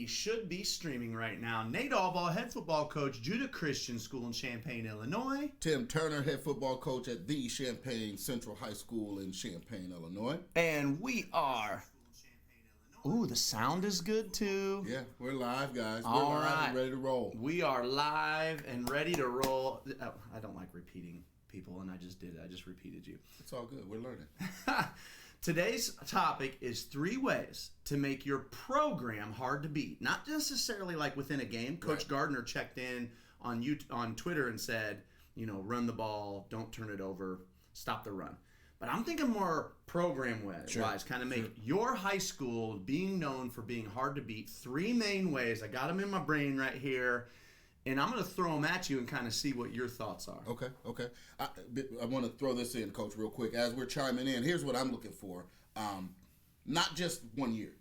should be streaming right now. Nate Albaugh, head football coach, Judah Christian School in Champaign, Illinois. Tim Turner, head football coach at the Champaign Central High School in Champaign, Illinois. And we are... Ooh, the sound is good too. Yeah, we're live, guys. We're All live right. and ready to roll. We are live and ready to roll. Oh, I don't like repeating people, and I just did it. I just repeated you. It's all good. We're learning. Today's topic is 3 ways to make your program hard to beat. Not necessarily like within a game. Coach Gardner checked in on Twitter and said, run the ball, don't turn it over, stop the run. But I'm thinking more program-wise, kind of make your high school being known for being hard to beat. 3 main ways. I got them in my brain right here, and I'm going to throw them at you and kind of see what your thoughts are. Okay. I want to throw this in, Coach, real quick. As we're chiming in, here's what I'm looking for. Not just 1 year.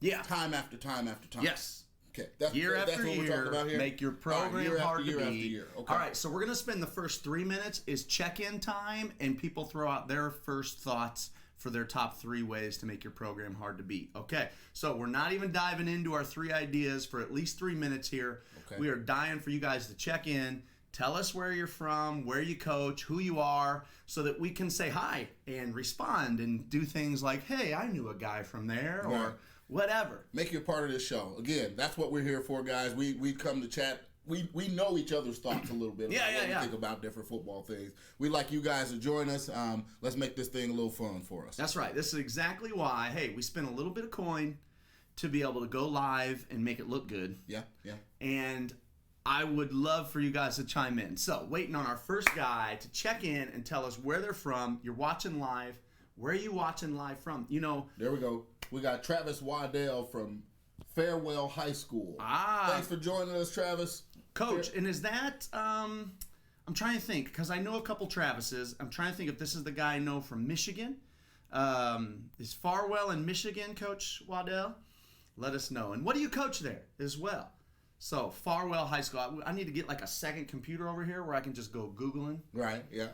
Yeah. Time after time after time. Yes. Okay. That's year what after we're year, talking about here. make your program year hard after year to after beat. year. Okay. All right, so we're going to spend the first 3 minutes is check-in time, and people throw out their first thoughts for their top 3 ways to make your program hard to beat. Okay, so we're not even diving into our 3 ideas for at least 3 minutes here. Okay. We are dying for you guys to check in. Tell us where you're from, where you coach, who you are, so that we can say hi and respond and do things like, hey, I knew a guy from there, or whatever. Make you a part of this show. Again, that's what we're here for, guys. We come to chat. We know each other's thoughts a little bit. We think about different football things. We'd like you guys to join us. Let's make this thing a little fun for us. That's right. This is exactly why, hey, we spent a little bit of coin to be able to go live and make it look good. Yeah. And I would love for you guys to chime in. So, waiting on our first guy to check in and tell us where they're from. You're watching live. Where are you watching live from? There we go. We got Travis Waddell from Farewell High School. Thanks for joining us, Travis. Coach, and is that, I'm trying to think, because I know a couple Travises. I'm trying to think if this is the guy I know from Michigan. Is Farwell in Michigan, Coach Waddell? Let us know. And what do you coach there as well? So, Farwell High School. I need to get like a second computer over here where I can just go Googling. Right, yeah.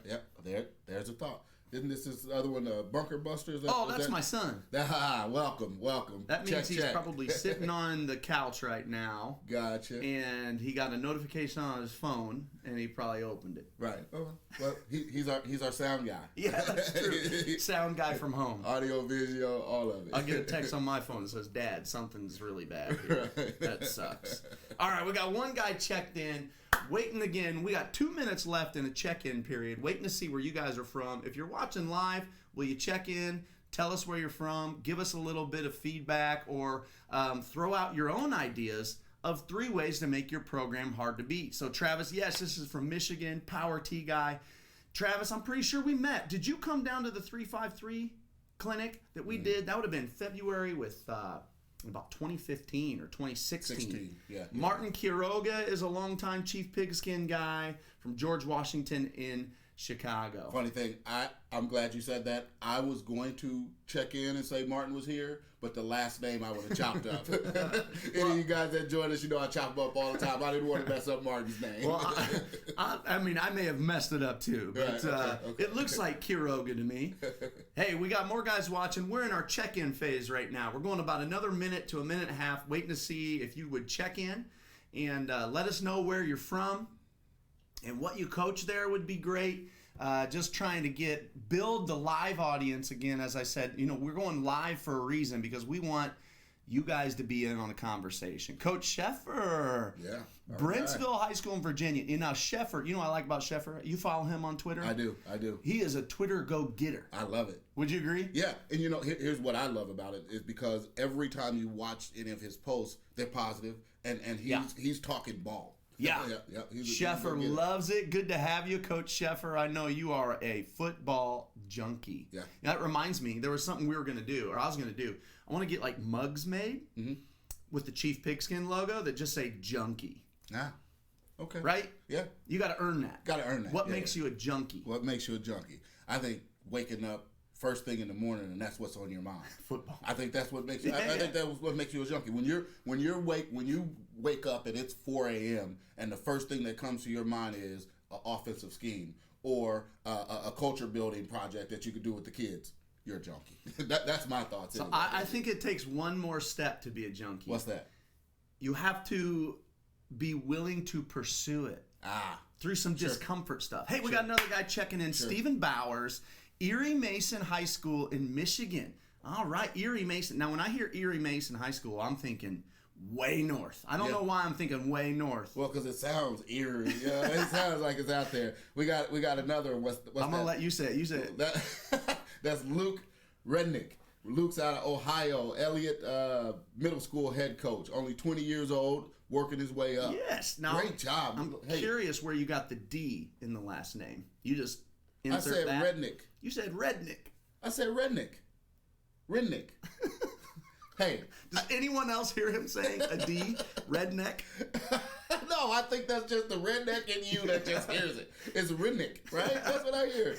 There's a thought. Isn't this the other one, Bunker Busters? That's my son. Welcome. That means he's probably sitting on the couch right now. Gotcha. And he got a notification on his phone, and he probably opened it. Right. Well, he's our sound guy. Yeah, that's true. Sound guy from home. Audio, video, all of it. I'll get a text on my phone that says, Dad, something's really bad here. Right. That sucks. All right, we got one guy checked in. Waiting again. We got 2 minutes left in a check-in period. Waiting to see where you guys are from. If you're watching live, will you check in? Tell us where you're from. Give us a little bit of feedback, or throw out your own ideas of 3 ways to make your program hard to beat. So, Travis, yes, this is from Michigan, Power T guy. Travis, I'm pretty sure we met. Did you come down to the 353 clinic that we did? That would have been February with... about 2015 or 2016. Yeah. Martin Quiroga is a longtime Chief Pigskin guy from George Washington in Chicago. Funny thing, I'm glad you said that. I was going to check in and say Martin was here, but the last name I would have chopped up. Any of you guys that join us, I chop up all the time. I didn't want to mess up Martin's name. Well, I mean, I may have messed it up too, but okay. It looks like Quiroga to me. Hey, we got more guys watching. We're in our check-in phase right now. We're going about another minute to a minute and a half, waiting to see if you would check in and let us know where you're from and what you coach there would be great. Just trying to build the live audience again. As I said, we're going live for a reason, because we want you guys to be in on the conversation. Coach Sheffer. Yeah. Brentsville High School in Virginia. Now, Sheffer, what I like about Sheffer? You follow him on Twitter? I do. He is a Twitter go-getter. I love it. Would you agree? Yeah. And here's what I love about it, is because every time you watch any of his posts, they're positive, and he's talking ball. Yeah. Sheffer loves it. Good to have you, Coach Sheffer. I know you are a football junkie. Yeah. That reminds me, there was something we were going to do, or I was going to do. I want to get like mugs made with the Chief Pigskin logo that just say junkie. Ah. Okay. Right? Yeah. You got to earn that. Got to earn that. What makes you a junkie? What makes you a junkie? I think waking up first thing in the morning, and that's what's on your mind. Football. I think that's what makes you. I think that's what makes you a junkie. When you wake up and it's 4 a.m. and the first thing that comes to your mind is an offensive scheme or a culture building project that you could do with the kids, you're a junkie. That's my thoughts. So anyway. I think it takes one more step to be a junkie. What's that? you have to be willing to pursue it through some discomfort stuff. Hey, we got another guy checking in. Stephen Bowers, Erie Mason High School in Michigan. All right, Erie Mason. Now, when I hear Erie Mason High School, I'm thinking way north. I don't know why I'm thinking way north. Well, because it sounds eerie. Yeah, it sounds like it's out there. We got another. What's I'm gonna let you say it. You say it. That's Luke Rednick. Luke's out of Ohio. Elliott Middle School head coach. Only 20 years old, working his way up. Yes. Now, great job. I'm curious where you got the D in the last name. You just insert I said that. Rednick. You said Rednick. I said Rednick. Rednick. Hey, does anyone else hear him saying a D? Redneck? No, I think that's just the redneck in you that just hears it. It's redneck, right? That's what I hear.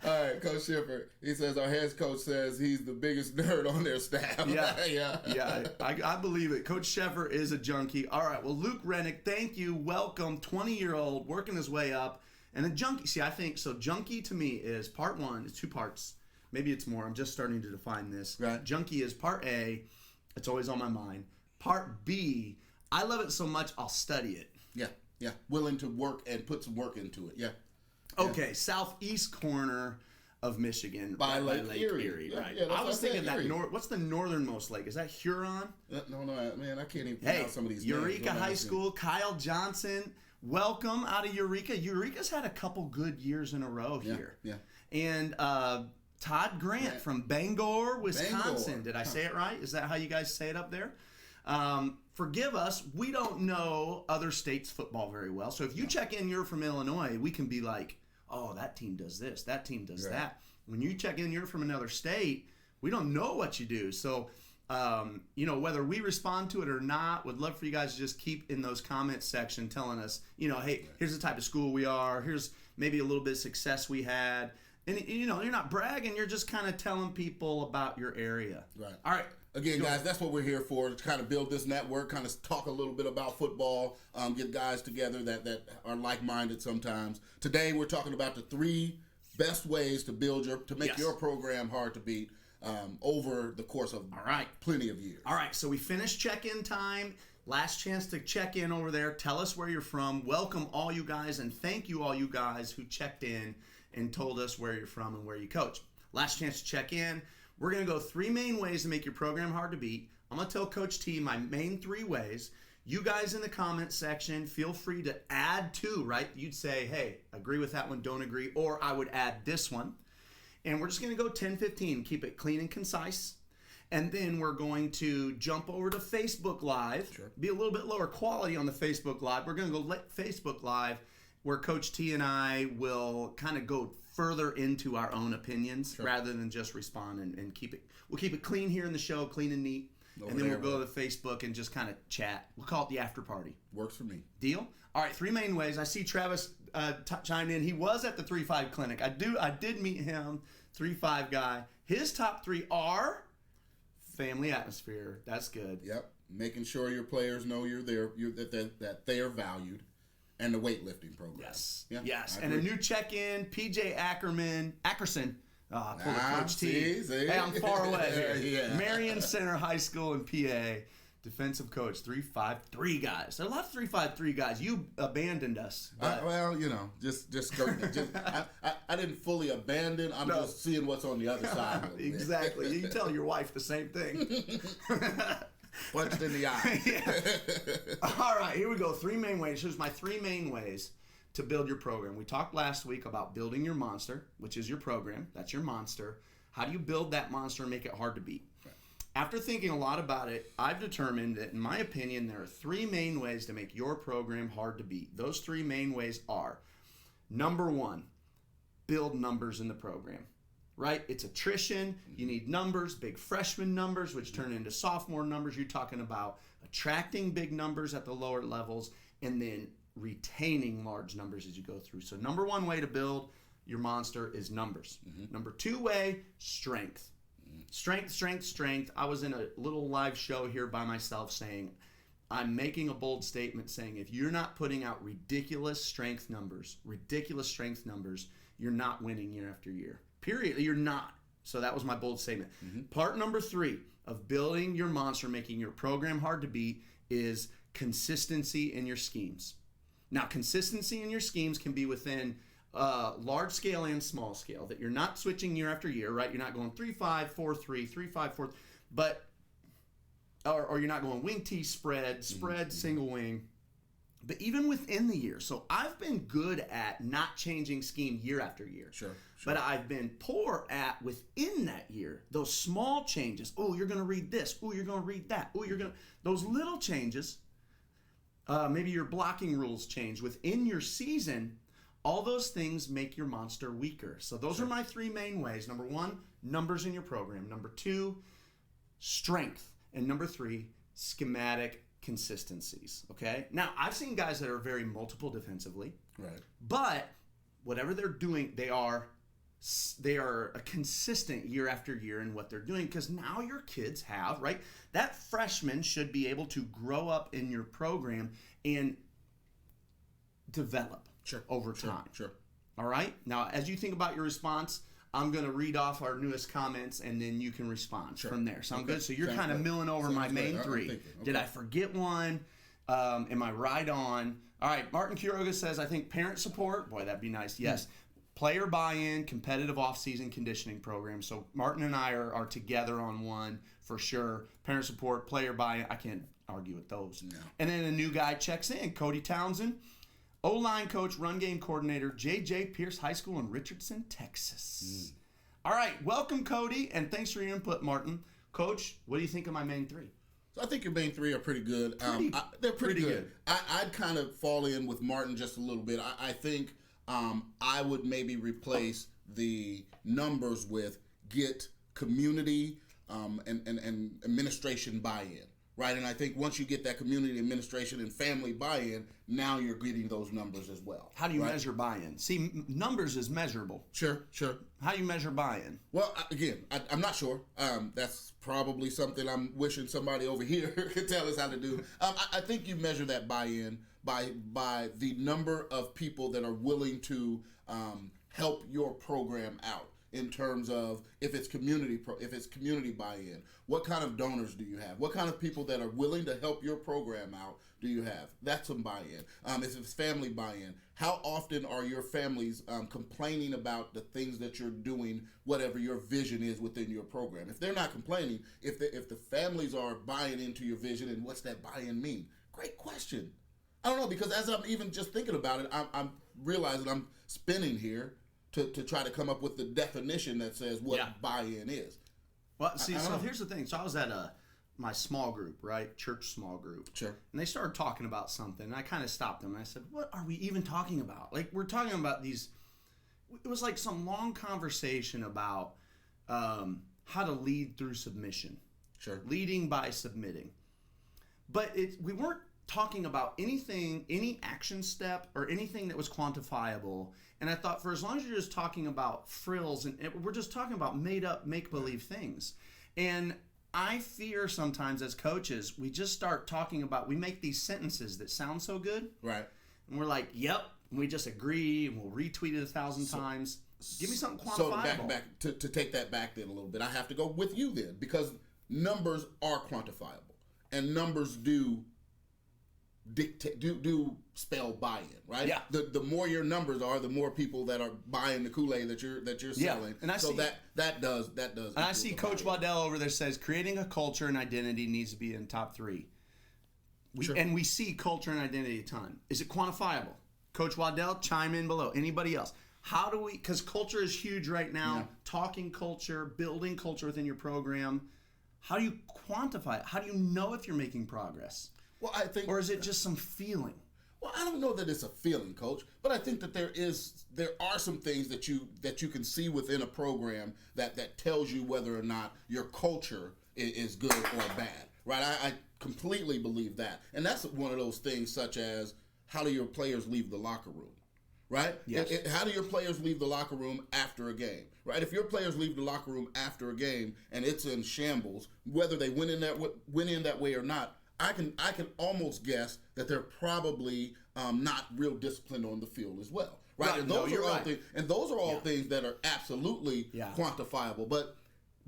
All right, Coach Schiffer. He says our head coach says he's the biggest nerd on their staff. Yeah. I believe it. Coach Schiffer is a junkie. All right, well, Luke Rednick, thank you. Welcome, 20-year-old, working his way up. And a junkie, see, I think, so junkie to me is part one, it's 2 parts. Maybe it's more. I'm just starting to define this. Right. Junkie is part A. It's always on my mind. Part B, I love it so much, I'll study it. Yeah. Willing to work and put some work into it. Yeah. Okay, southeast corner of Michigan. By Lake Erie. Right. Yeah, I was thinking that, what's the northernmost lake? Is that Huron? No, man, I can't even pronounce some of these names. Eureka High School, Kyle Johnson. Welcome out of Eureka. Eureka's had a couple good years in a row here. Yeah. And Todd Grant from Bangor, Wisconsin. Did I say it right? Is that how you guys say it up there? Forgive us, we don't know other states' football very well. So if you check in, you're from Illinois, we can be like, oh, that team does this, that team does that. When you check in, you're from another state, we don't know what you do. So, whether we respond to it or not, would love for you guys to just keep in those comments section telling us, hey, here's the type of school we are, here's maybe a little bit of success we had. And, you're not bragging, you're just kind of telling people about your area. Right. All right. Again, guys, that's what we're here for, to kind of build this network, kind of talk a little bit about football, get guys together that are like-minded sometimes. Today, we're talking about the 3 best ways to make your program hard to beat over the course of plenty of years. All right, so we finished check-in time. Last chance to check in over there. Tell us where you're from. Welcome all you guys, and thank you all you guys who checked in and told us where you're from and where you coach. Last chance to check in. We're going to go 3 main ways to make your program hard to beat. I'm going to tell Coach T my main 3 ways. You guys in the comment section, feel free to add to, right? You'd say, hey, agree with that one, don't agree, or I would add this one. And we're just going to go 10-15, keep it clean and concise. And then we're going to jump over to Facebook Live, be a little bit lower quality on the Facebook Live. We're going to go Facebook Live, where Coach T and I will kind of go further into our own opinions rather than just respond and we'll keep it clean here in the show, clean and neat. And then we'll go to the Facebook and just kind of chat. We'll call it the after party. Works for me. Deal? All right, 3 main ways. I see Travis chimed in. He was at the 3-5 clinic. I did meet him, 3-5 guy. His top 3 are family atmosphere. That's good. Yep. Making sure your players know you're there, that they are valued. And the weightlifting program. Yes. Yeah, yes. And a new check-in, PJ Ackerson. Pull the Coach T. See? Hey, I'm far away. Marion Center High School in PA. Defensive coach, 3-5-3 guys. There are a lot of 3-5-3 guys. You abandoned us. I didn't fully abandon. I'm just seeing what's on the other side. Exactly. You tell your wife the same thing. Punched in the eye. All right, here we go. 3 main ways. Here's my 3 main ways to build your program. We talked last week about building your monster, which is your program. That's your monster. How do you build that monster and make it hard to beat? Right. After thinking a lot about it, I've determined that, in my opinion, there are 3 main ways to make your program hard to beat. Those 3 main ways are, number 1, build numbers in the program. Right? It's attrition. You need numbers, big freshman numbers, which turn into sophomore numbers. You're talking about attracting big numbers at the lower levels and then retaining large numbers as you go through. So number 1 way to build your monster is numbers. Number 2 way, strength. Strength. I was in a little live show here by myself saying, I'm making a bold statement saying if you're not putting out ridiculous strength numbers, you're not winning year after year. Period. You're not. So that was my bold statement. Part number 3 of building your monster, making your program hard to beat, is consistency in your schemes. Now, consistency in your schemes can be within large scale and small scale, that you're not switching year after year, right? You're not going 3-5, 4-3, 3-5, 4, but or you're not going wing T spread, single wing. But even within the year, so I've been good at not changing scheme year after year. Sure. But I've been poor at within that year, those small changes. Oh, you're going to read this. Oh, you're going to read that. Oh, you're going to, those little changes. Maybe your blocking rules change within your season. All those things make your monster weaker. So those are my 3 main ways. Number 1, numbers in your program. Number 2, strength. And number 3, schematic consistencies. Okay? Now, I've seen guys that are very multiple defensively. Right. But whatever they're doing, they are a consistent year after year in what they're doing, because now your kids have, right? That freshman should be able to grow up in your program and develop over time. Sure. All right? Now, as you think about your response, I'm going to read off our newest comments, and then you can respond from there. Sound good? So you're kind of milling over my main 3. Okay. Did I forget one? Am I right on? All right, Martin Quiroga says, I think parent support. Boy, that'd be nice. Yes. Player buy-in, competitive off-season conditioning program. So Martin and I are together on one for sure. Parent support, player buy-in. I can't argue with those. No. And then a new guy checks in, Cody Townsend. O-line coach, run game coordinator, J.J. Pierce High School in Richardson, Texas. All right, welcome, Cody, and thanks for your input, Martin. Coach, what do you think of my main 3? So I think your main 3 are pretty good. They're pretty good. I'd kind of fall in with Martin just a little bit. I think I would maybe replace the numbers with get community and administration buy-in. Right, and I think once you get that community administration and family buy-in, now you're getting those numbers as well. How do you measure buy-in? See, numbers is measurable. Sure. How do you measure buy-in? Well, again, I'm not sure. That's probably something I'm wishing somebody over here could tell us how to do. I think you measure that buy-in by the number of people that are willing to help your program out. In terms of if it's community buy-in, what kind of donors do you have? What kind of people that are willing to help your program out do you have? That's some buy-in. If it's family buy-in, how often are your families complaining about the things that you're doing, whatever your vision is within your program? If they're not complaining, if the families are buying into your vision, and what's that buy-in mean? Great question. I don't know, because as I'm even just thinking about it, I'm realizing I'm spinning here. To try to come up with the definition that says what buy-in is. Well, see, so here's the thing. So I was at my small group, right? Church small group. Sure. And they started talking about something, and I kind of stopped them, and I said, what are we even talking about? Like, we're talking about these, it was like some long conversation about how to lead through submission. Sure. Leading by submitting. But we weren't talking about anything, any action step or anything that was quantifiable. And I thought, for as long as you're just talking about frills and we're just talking about made up, make-believe things. And I fear sometimes as coaches, we just start talking about, we make these sentences that sound so good. Right. And we're like, yep, and we just agree, and we'll retweet it 1,000 times. Give me something quantifiable. So back to take that back then a little bit, I have to go with you then, because numbers are quantifiable. And numbers do spell buy-in, right? Yeah. The more your numbers are, the more people that are buying the Kool-Aid that you're selling. And that does. And I see Coach Waddell over there says creating a culture and identity needs to be in top 3. And we see culture and identity a ton. Is it quantifiable? Coach Waddell, chime in below. Anybody else? How do we? Because culture is huge right now. Yeah. Talking culture, building culture within your program. How do you quantify it? How do you know if you're making progress? Well, I think, or is it just some feeling? Well, I don't know that it's a feeling, Coach, but I think that there are some things that you can see within a program that tells you whether or not your culture is good or bad, right? I completely believe that, and that's one of those things, such as how do your players leave the locker room, right? Yes. How do your players leave the locker room after a game, right? If your players leave the locker room after a game and it's in shambles, whether they went in that way or not, I can almost guess that they're probably not real disciplined on the field as well, right? And those are all things that are absolutely quantifiable. But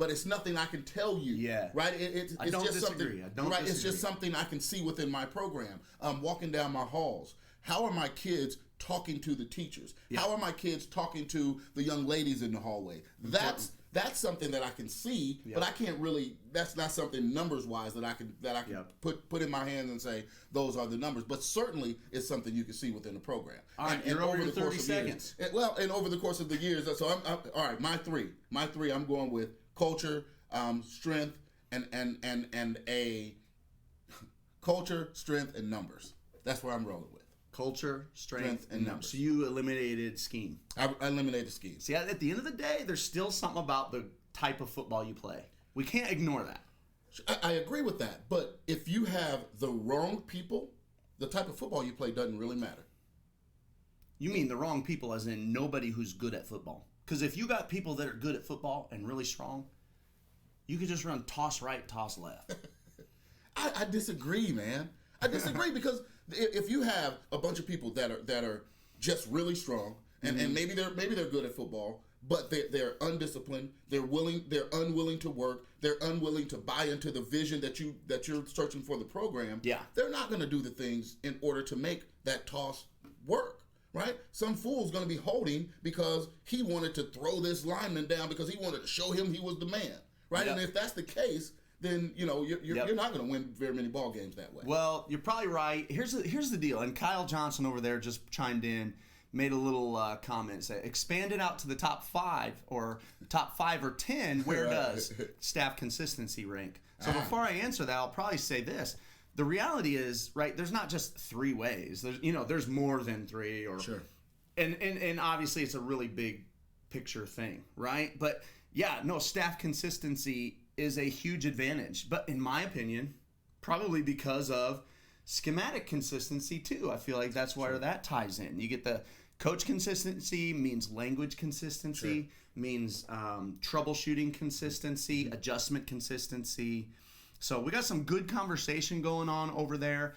but it's nothing I can tell you. Yeah. Right? It's I don't just disagree. something. I don't right? disagree. It's just something I can see within my program. Walking down my halls. How are my kids talking to the teachers? Yeah. How are my kids talking to the young ladies in the hallway? That's something that I can see, but I can't really. That's not something numbers wise that I can put in my hands and say those are the numbers. But certainly, it's something you can see within the program. All right, you're over the 30 seconds. And over the course of the years, so I'm all right. My three. I'm going with culture, strength, and a culture, strength, and numbers. That's where I'm rolling with. Culture, strength, and numbers. So you eliminated scheme. I eliminated scheme. See, at the end of the day, there's still something about the type of football you play. We can't ignore that. I agree with that. But if you have the wrong people, the type of football you play doesn't really matter. You mean the wrong people as in nobody who's good at football. Because if you got people that are good at football and really strong, you could just run toss right, toss left. I disagree, man. I disagree because if you have a bunch of people that are just really strong and maybe they're good at football, but they're undisciplined, they're unwilling to work, they're unwilling to buy into the vision that you're searching for the program. Yeah. They're not going to do the things in order to make that toss work. Right? Some fool's going to be holding because he wanted to throw this lineman down because he wanted to show him he was the man. Right? Yep. And if that's the case, then you're not going to win very many ball games that way. Well, you're probably right. Here's the deal. And Kyle Johnson over there just chimed in, made a little comment, say expand it out to the top 5 or 10. Where does staff consistency rank? So before I answer that, I'll probably say this. The reality is, right, there's not just 3 ways. There's more than 3 or sure. And obviously it's a really big picture thing, right? But yeah, no, staff consistency is a huge advantage. But in my opinion, probably because of schematic consistency too. I feel like that's where that ties in. You get the coach consistency means language consistency, means troubleshooting consistency, adjustment consistency. So we got some good conversation going on over there.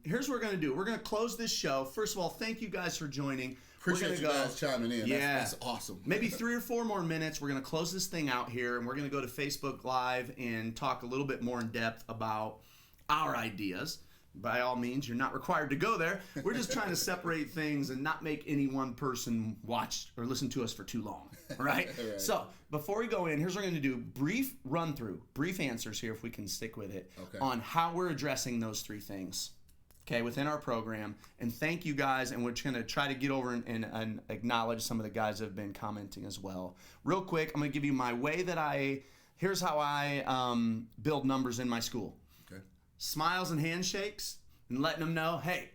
Here's what we're going to do. We're going to close this show. First of all, thank you guys for joining. Appreciate you guys chiming in. Yeah. That's awesome. Maybe 3 or 4 more minutes. We're going to close this thing out here, and we're going to go to Facebook Live and talk a little bit more in depth about our ideas. By all means, you're not required to go there. We're just trying to separate things and not make any one person watch or listen to us for too long, right? Right. So before we go in, here's what we're going to do. Brief run-through, brief answers here if we can stick with it, on how we're addressing those 3 things, okay, within our program. And thank you guys, and we're going to try to get over and acknowledge some of the guys that have been commenting as well. Real quick, I'm going to give you my way that here's how I build numbers in my school. Smiles and handshakes and letting them know, hey,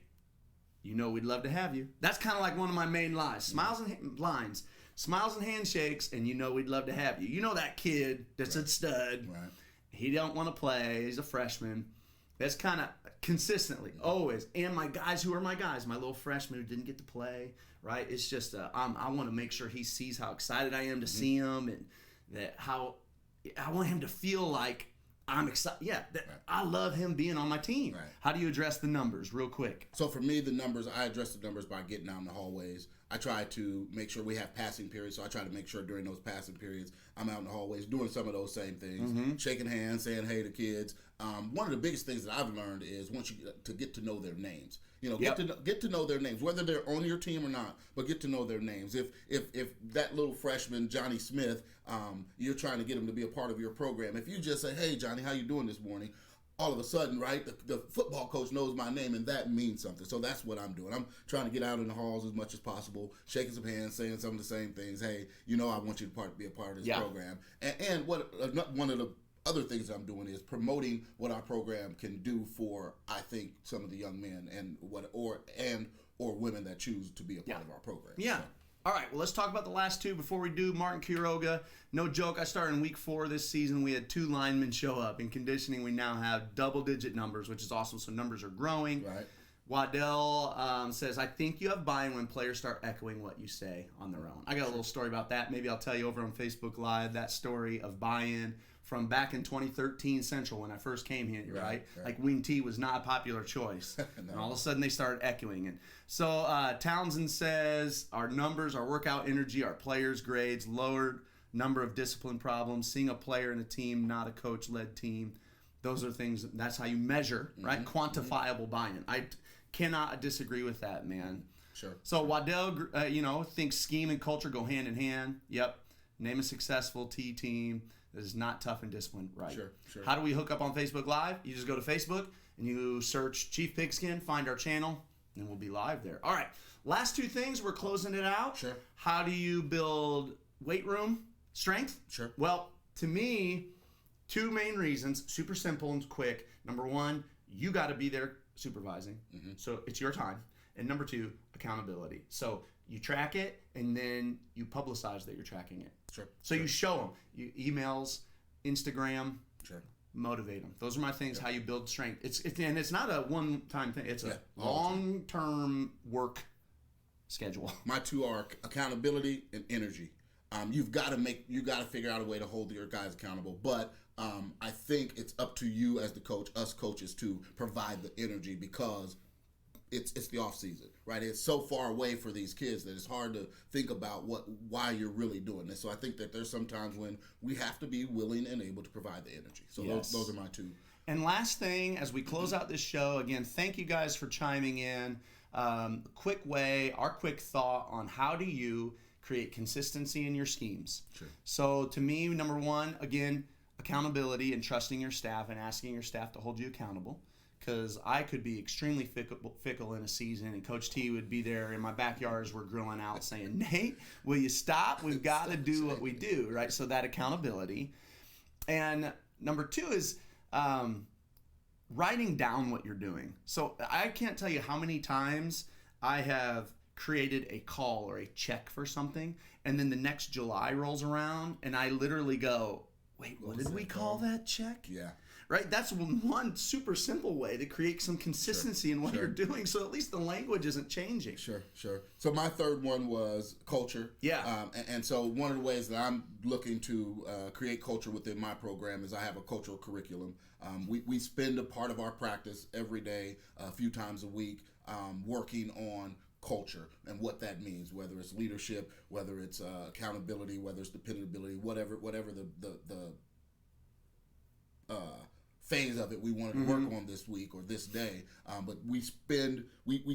we'd love to have you. That's kind of like one of my main lies. Smiles and handshakes, and we'd love to have you. You know that kid that's a stud. Right. He don't want to play. He's a freshman. That's kind of consistently, always. And my guys who are my guys, my little freshmen who didn't get to play, right? It's just I want to make sure he sees how excited I am to see him, and that how I want him to feel like I'm excited. Yeah, I love him being on my team. Right. How do you address the numbers real quick? So for me, I address the numbers by getting out in the hallways. I try to make sure we have passing periods, so I try to make sure during those passing periods I'm out in the hallways doing some of those same things, shaking hands, saying hey to kids. One of the biggest things that I've learned is once you get to know their names. Get to know their names, whether they're on your team or not, but get to know their names. If that little freshman, Johnny Smith, you're trying to get him to be a part of your program, if you just say, hey, Johnny, how you doing this morning? All of a sudden, right, the football coach knows my name, and that means something. So that's what I'm doing. I'm trying to get out in the halls as much as possible, shaking some hands, saying some of the same things. Hey, I want you to be a part of this program. And one of the other things I'm doing is promoting what our program can do for, I think, some of the young men or women that choose to be a part of our program. Yeah. So. All right, well, let's talk about the last 2 before we do. Martin Quiroga, no joke, I started in week 4 this season. We had 2 linemen show up. In conditioning, we now have double-digit numbers, which is awesome, so numbers are growing. Right. Waddell says, I think you have buy-in when players start echoing what you say on their own. I got a little story about that. Maybe I'll tell you over on Facebook Live that story of buy-in from back in 2013 Central when I first came here, right? Like Wing T was not a popular choice. No. And all of a sudden they started echoing. And so Townsend says, our numbers, our workout energy, our players' grades lowered number of discipline problems, seeing a player in a team, not a coach-led team. Those are things, that's how you measure, right? Quantifiable buy-in. I cannot disagree with that, man. Sure. So Waddell, thinks scheme and culture go hand in hand. Yep. Name a successful T team that is not tough and disciplined. Right. Sure. How do we hook up on Facebook Live? You just go to Facebook and you search Chief Pigskin, find our channel, and we'll be live there. All right. Last two things. We're closing it out. Sure. How do you build weight room strength? Sure. Well, to me, two main reasons, super simple and quick. Number one, you got to be there supervising. So it's your time. And number two, accountability. So you track it and then you publicize that you're tracking it. Sure. So you show them. Emails, Instagram, Sure. motivate them. Those are my things, how you build strength. And it's not a one-time thing. It's a long-term work schedule. My two are accountability and energy. You got to figure out a way to hold your guys accountable. But I think it's up to you as the coach, us coaches, to provide the energy because it's the off season, right? It's so far away for these kids that it's hard to think about why you're really doing this. So I think that there's some times when we have to be willing and able to provide the energy. So those are my two. And last thing, as we close out this show, again, thank you guys for chiming in. Our quick thought on how do you create consistency in your schemes. Sure. So to me, number one, again, accountability and trusting your staff and asking your staff to hold you accountable. Because I could be extremely fickle in a season, and Coach T would be there in my backyard as we're grilling out saying, Nate, will you stop? We've got to do what we do, right? So that accountability. And number two is writing down what you're doing. So I can't tell you how many times I have created a call or a check for something, and then the next July rolls around, and I literally go, wait, what did we call that check? Yeah. Right? That's one super simple way to create some consistency in what you're doing, so at least the language isn't changing. Sure. So my third one was culture. Yeah. And so one of the ways that I'm looking to create culture within my program is I have a cultural curriculum. We spend a part of our practice every day, a few times a week, working on culture and what that means, whether it's leadership, whether it's accountability, whether it's dependability, whatever the phase of it we wanted to work on this week or this day. But we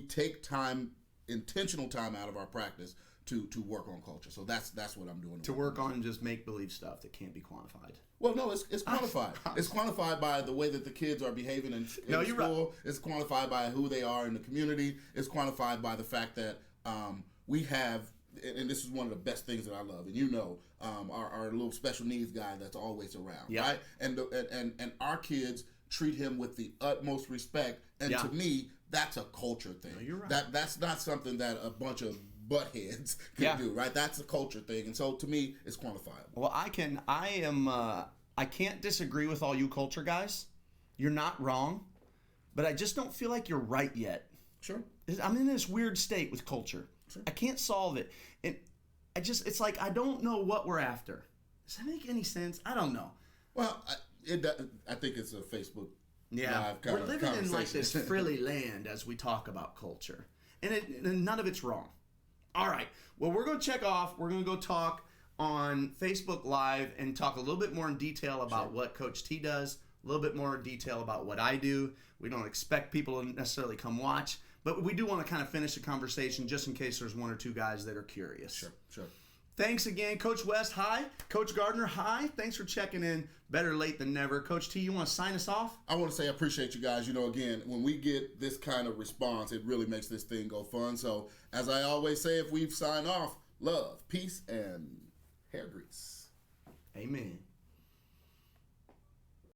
take time, intentional time out of our practice to work on culture. So that's what I'm doing. To work on just make-believe stuff that can't be quantified. Well, no, it's quantified. It's quantified by the way that the kids are behaving in school. Right. It's quantified by who they are in the community. It's quantified by the fact that we have, and this is one of the best things that I love, and our little special needs guy that's always around, right? And our kids treat him with the utmost respect, and to me, that's a culture thing. No, you're right. That's not something that a bunch of buttheads can do, right? That's a culture thing, and so to me, it's quantifiable. Well, I can't disagree with all you culture guys. You're not wrong, but I just don't feel like you're right yet. Sure. I'm in this weird state with culture. Sure. I can't solve it. And it's like I don't know what we're after. Does that make any sense? I don't know. Well, I think it's a Facebook Live we're living in like this frilly land as we talk about culture. And none of it's wrong. All right. Well, we're going to check off. We're going to go talk on Facebook Live and talk a little bit more in detail about what Coach T does, a little bit more detail about what I do. We don't expect people to necessarily come watch, but we do want to kind of finish the conversation just in case there's one or two guys that are curious. Sure. Thanks again, Coach West. Hi. Coach Gardner. Hi. Thanks for checking in. Better late than never. Coach T, you want to sign us off? I want to say I appreciate you guys. Again, when we get this kind of response, it really makes this thing go fun. So, as I always say, if we sign off, love, peace, and hair grease. Amen.